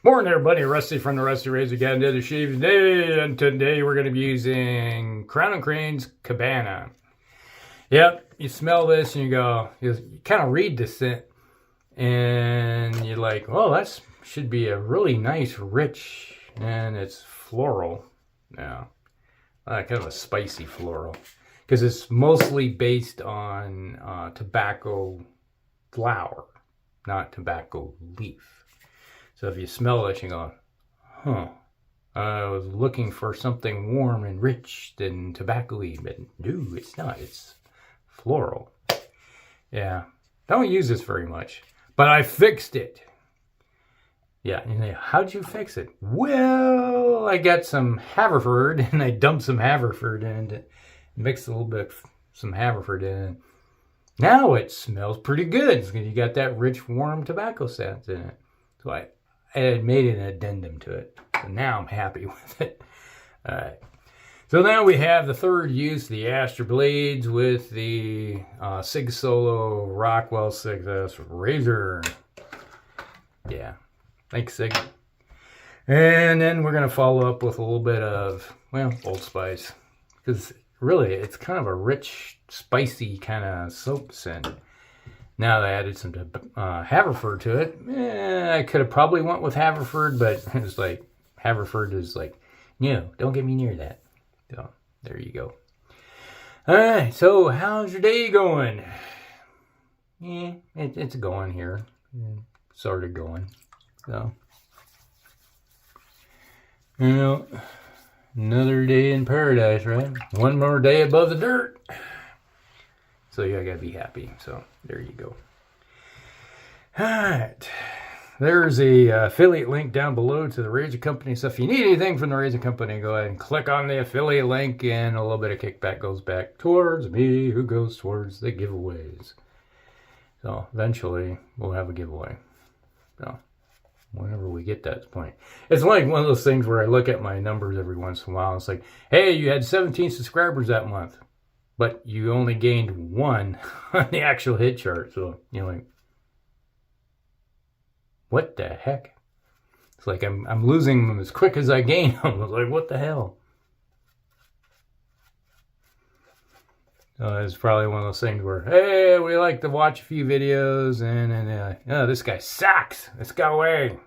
Morning everybody, Rusty from the Rusty Razor again, did a shave today, and today we're going to be using Crowne & Crane's Cabana. Yep, you smell this and you go, you kind of read the scent and you're like, well, that should be a really nice, rich, and it's floral. Now, kind of a spicy floral, because it's mostly based on tobacco flower, not tobacco leaf. So if you smell this, you go, huh, I was looking for something warm and rich than tobacco-y, but no, it's not. It's floral. Yeah, don't use this very much, but I fixed it. Yeah, and how'd you fix it? Well, I got some Haverford, and I dumped some Haverford in it, mixed a little bit some Haverford in. Now it smells pretty good, because you got that rich, warm tobacco scent in it. So I had made an addendum to it. So now I'm happy with it. Alright. So now we have the third use, the Astra blades with the Sig Solo Rockwell 6S razor. Yeah. Thanks, Sig. And then we're going to follow up with a little bit of, well, Old Spice. Because really, it's kind of a rich, spicy kind of soap scent. Now I added some Haverford to it. I could have probably went with Haverford, but it was like, Haverford is like, no, don't get me near that. So, there you go. Alright, so how's your day going? Yeah, it's going here. Sort of going. So, you know, another day in paradise, right? One more day above the dirt. So yeah, I gotta be happy. So there you go. Alright. There's a affiliate link down below to the Razor Company. So if you need anything from the Razor Company, go ahead and click on the affiliate link, and a little bit of kickback goes back towards me, who goes towards the giveaways. So eventually we'll have a giveaway. So whenever we get that point. It's like one of those things where I look at my numbers every once in a while. It's like, hey, you had 17 subscribers that month, but you only gained 1 on the actual hit chart. So you're like, what the heck? It's like I'm losing them as quick as I gain them. I was like, what the hell? It's probably one of those things where, hey, we like to watch a few videos, and then oh, this guy sucks. Let's go away.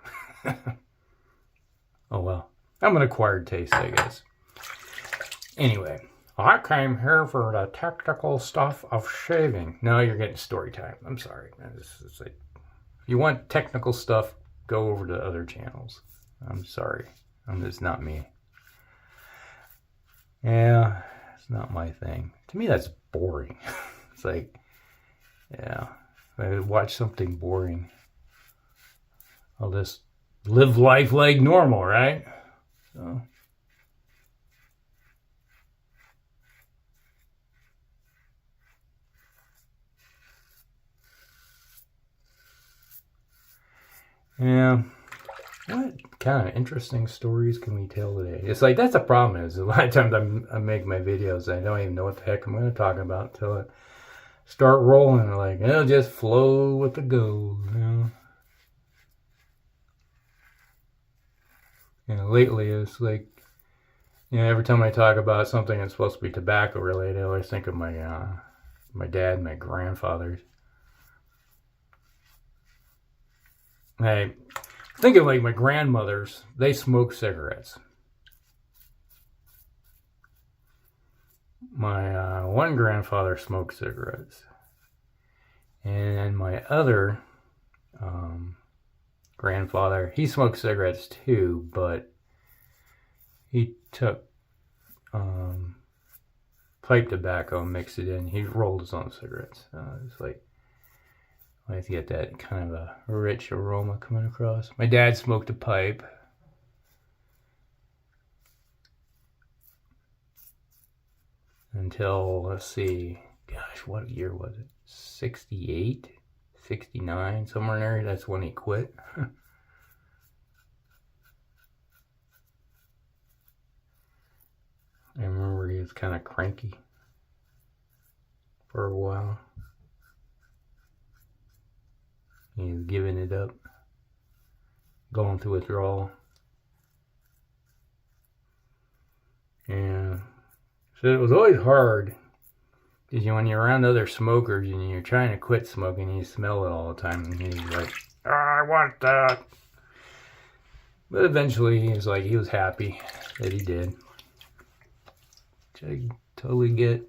Oh well, I'm an acquired taste, I guess. Anyway. I came here for the technical stuff of shaving. No, you're getting story time. I'm sorry. It's like, if you want technical stuff, go over to other channels. I'm sorry. It's not me. Yeah, it's not my thing. To me, that's boring. It's like, yeah, if I watch something boring, I'll just live life like normal, right? So. Yeah, what kind of interesting stories can we tell today? It's like, that's the problem is, a lot of times I make my videos, I don't even know what the heck I'm going to talk about until I start rolling. Like, it'll just flow with the go, you know? And lately it's like, you know, every time I talk about something that's supposed to be tobacco related, I always think of my dad and my grandfathers. I think of like my grandmothers, they smoke cigarettes. My one grandfather smoked cigarettes. And my other grandfather, he smoked cigarettes too, but he took pipe tobacco and mixed it in. He rolled his own cigarettes. It's like, I get that kind of a rich aroma coming across. My dad smoked a pipe. Until, let's see, gosh, what year was it? 68? 69? Somewhere in there. That's when he quit. I remember he was kind of cranky for a while. He's giving it up. going through withdrawal. And so it was always hard, because when you're around other smokers and you're trying to quit smoking, you smell it all the time, and he's like, oh, I want that. But eventually he was happy that he did, which I totally get.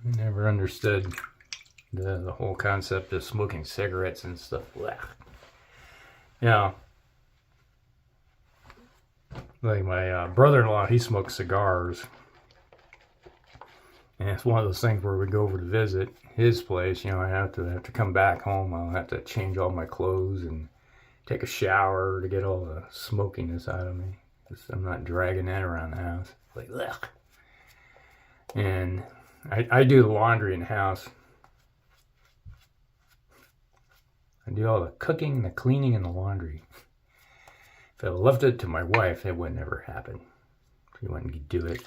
I never understood the whole concept of smoking cigarettes and stuff. Blech. You know, like my brother-in-law, he smokes cigars. And it's one of those things where we go over to visit his place. You know, I have to come back home. I'll have to change all my clothes and take a shower to get all the smokiness out of me. I'm not dragging that around the house. Like, ugh. And I do the laundry in the house. I do all the cooking, the cleaning, and the laundry. If I left it to my wife, it would never happen. She wouldn't do it.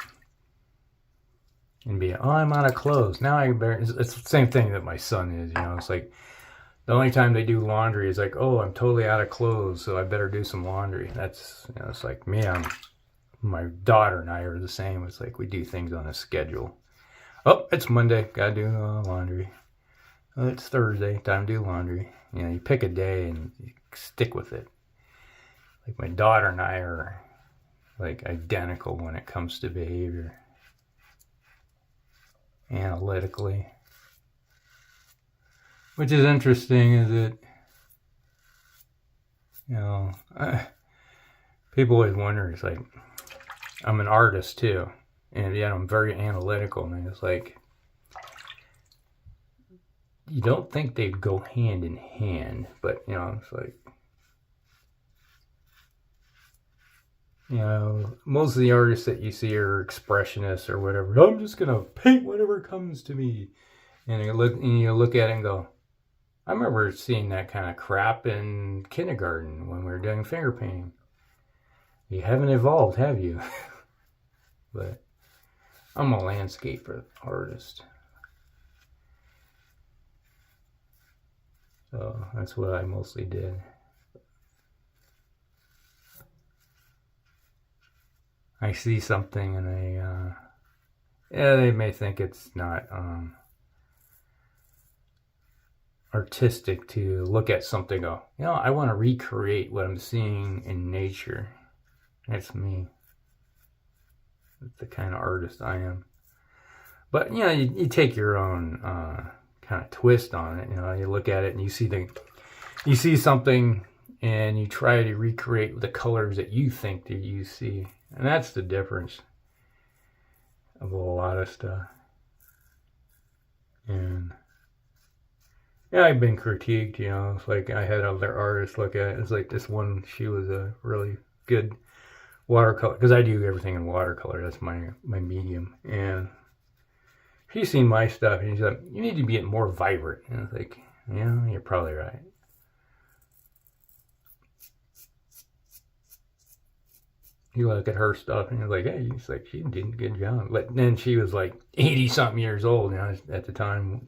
And be, oh, I'm out of clothes. Now I better. It's the same thing that my son is, you know. It's like the only time they do laundry is like, oh, I'm totally out of clothes, so I better do some laundry. That's, you know, it's like me. My daughter and I are the same. It's like we do things on a schedule. Oh, it's Monday. Gotta do laundry. Oh, it's Thursday. Time to do laundry. You know, you pick a day and you stick with it. Like my daughter and I are like identical when it comes to behavior. Analytically. Which is interesting, is that, you know, people always wonder, it's like, I'm an artist too. And yet I'm very analytical. And it's like, you don't think they'd go hand in hand, but, you know, it's like, you know, most of the artists that you see are expressionists or whatever. I'm just going to paint whatever comes to me. And you look at it and go, I remember seeing that kind of crap in kindergarten when we were doing finger painting. You haven't evolved, have you? But I'm a landscaper artist. So that's what I mostly did. I see something and they may think it's not artistic to look at something and go, you know, I want to recreate what I'm seeing in nature. That's me. That's the kind of artist I am. But, you know, you take your own kind of twist on it. You know, you look at it and you see something and you try to recreate the colors that you think that you see. And that's the difference of a lot of stuff. And yeah, I've been critiqued, you know. It's like I had other artists look at it. It's like this one, she was a really good watercolor, because I do everything in watercolor. That's my medium. And she's seen my stuff and she's like, you need to be more vibrant. And I was like, yeah, you're probably right. You look at her stuff and you're like, hey, it's like, she did a good job. But then she was like 80 something years old, you know, at the time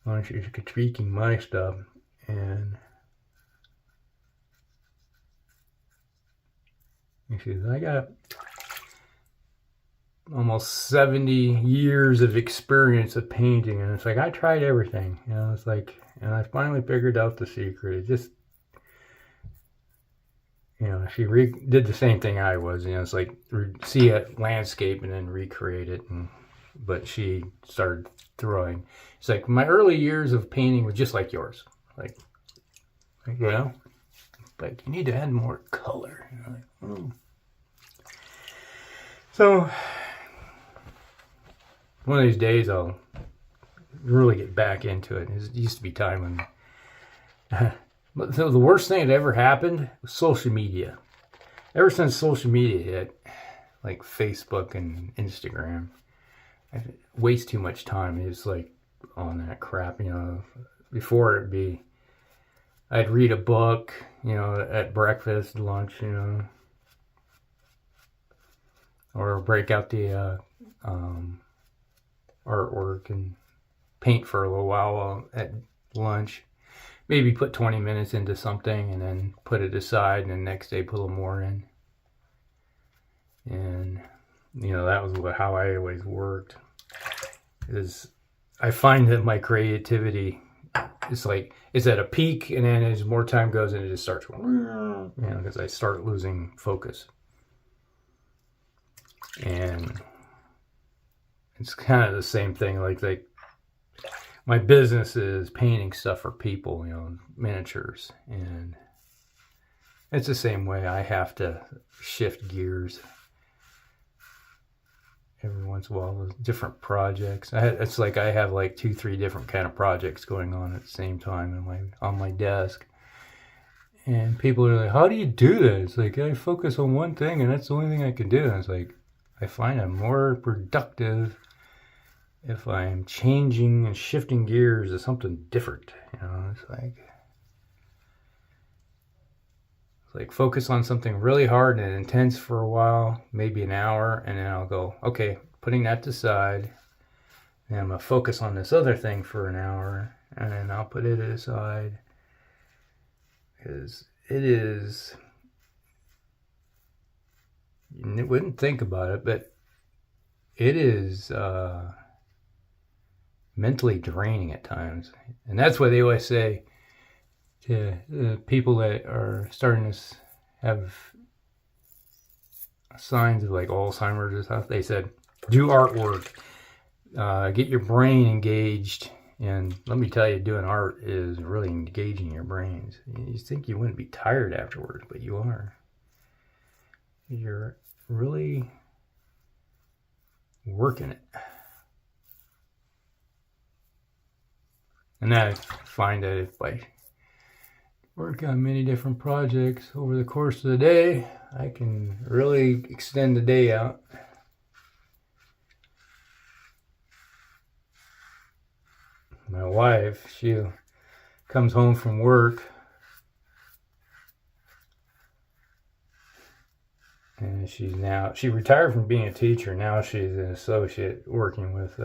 when she was critiquing my stuff. And she says, I got almost 70 years of experience of painting. And it's like, I tried everything, you know, it's like, and I finally figured out the secret. It just, you know, she did the same thing I was. You know, it's like see a landscape and then recreate it. But she started throwing. It's like my early years of painting was just like yours. Like you know, like you need to add more color. You know, like, oh. So one of these days I'll really get back into it. It used to be time when. So the worst thing that ever happened was social media. Ever since social media hit, like Facebook and Instagram, I waste too much time. It's like on that crap, you know. Before it'd be, I'd read a book, you know, at breakfast, lunch, you know, or break out the artwork and paint for a little while at lunch. maybe put 20 minutes into something and then put it aside, and the next day put a little more in. And that was how I always worked. Is I find that my creativity is it's at a peak, and then as more time goes, and it just starts going, because I start losing focus. And it's kind of the same thing. Like my business is painting stuff for people, miniatures, and it's the same way. I have to shift gears every once in a while with different projects. It's like I have like 2-3 different kind of projects going on at the same time on my desk. And people are like, how do you do that? It's like, I focus on one thing and that's the only thing I can do. And it's like, I find I'm more productive if I'm changing and shifting gears to something different. It's like focus on something really hard and intense for a while, maybe an hour, and then I'll go, okay, putting that to side, and I'm going to focus on this other thing for an hour, and then I'll put it aside, because you wouldn't think about it, but it is mentally draining at times. And that's why they always say to people that are starting to have signs of like Alzheimer's and stuff, they said, do artwork, get your brain engaged. And let me tell you, doing art is really engaging your brains. You think you wouldn't be tired afterwards, but you are. You're really working it. And I find that if I work on many different projects over the course of the day, I can really extend the day out. My wife, she comes home from work and she retired from being a teacher. Now she's an associate working with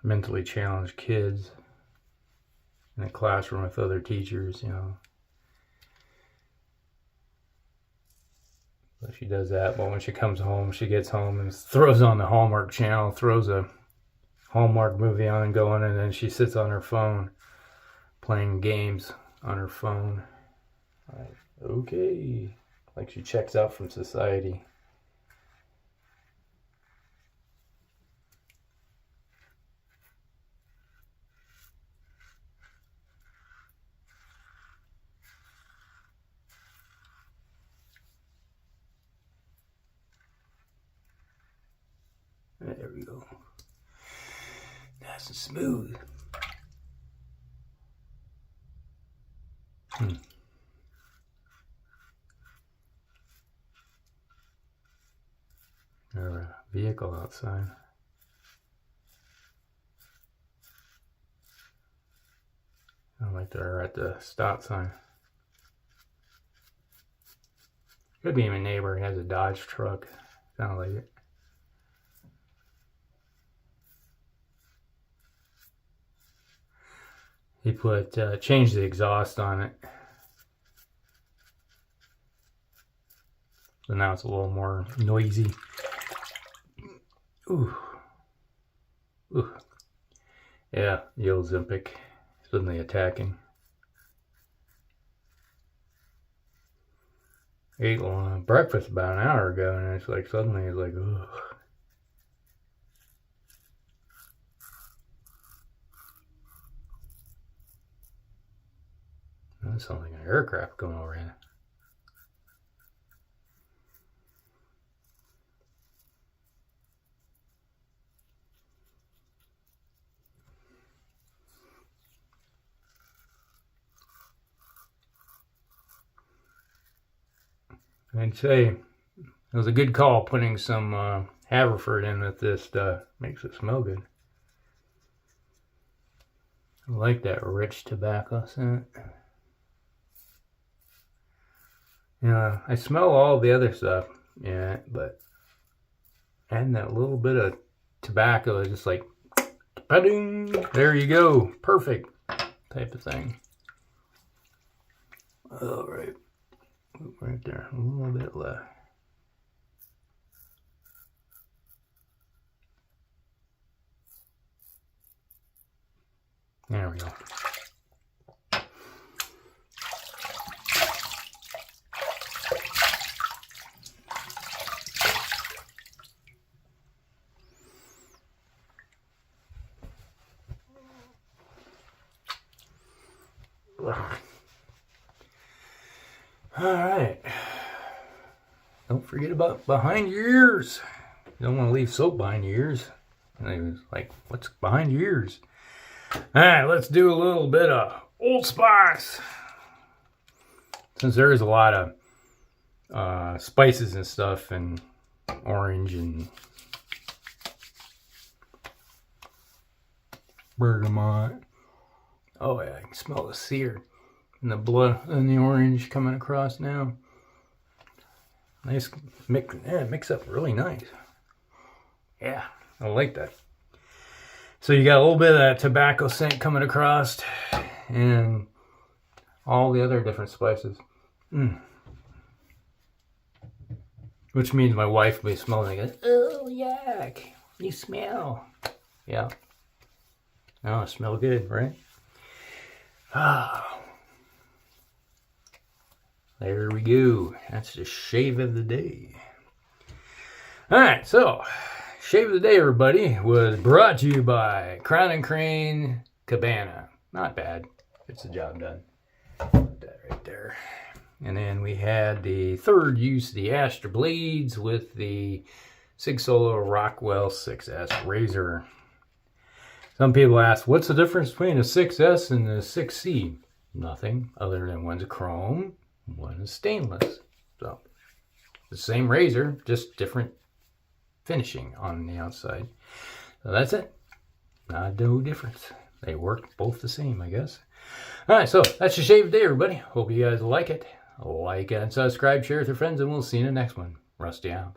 mentally challenged kids in a classroom with other teachers, So she does that, but when she comes home, she gets home and throws on the Hallmark channel, throws a Hallmark movie on going, and then she sits on her phone playing games on her phone. Okay. Like she checks out from society. There we go. Nice and smooth. There's a vehicle outside. Sound like they're at the stop sign. Could be my neighbor. He has a Dodge truck. Sound like it. He changed the exhaust on it. So now it's a little more noisy. Ooh. Ooh. Yeah, the old Zimpic suddenly attacking. Ate breakfast about an hour ago, and it's like suddenly it's like, ugh. That sounds like an aircraft going overhead. I'd say it was a good call putting some Haverford in with this stuff. Makes it smell good. I like that rich tobacco scent. I smell all the other stuff, but adding that little bit of tobacco is just like Ba-ding. There you go. Perfect type of thing. All right. Right there. A little bit left. There we go. All right. Don't forget about behind your ears. You don't want to leave soap behind your ears. And I was like, what's behind your ears? All right, let's do a little bit of Old Spice. Since there is a lot of spices and stuff, and orange and bergamot. Oh yeah, I can smell the sear and the blood and the orange coming across now. Nice mix. Yeah, mix up really nice. Yeah, I like that. So you got a little bit of that tobacco scent coming across, and all the other different spices. Which means my wife will be smelling it. Oh, yuck. You smell. Yeah. Oh, it smells good, right? Ah. There we go. That's the shave of the day. All right, so shave of the day, everybody, was brought to you by Crowne Cabana. Not bad. Gets the job done. Put that right there. And then we had the third use of the Astra blades with the Sig Solo Rockwell 6S razor. Some people ask, what's the difference between a 6S and a 6C? Nothing other than one's chrome, one is stainless. So the same razor, just different finishing on the outside. So that's it. No difference. They work both the same, I guess. All right, so that's your shave of the day, everybody. Hope you guys like it. Like and subscribe, share with your friends, and we'll see you in the next one. Rusty out.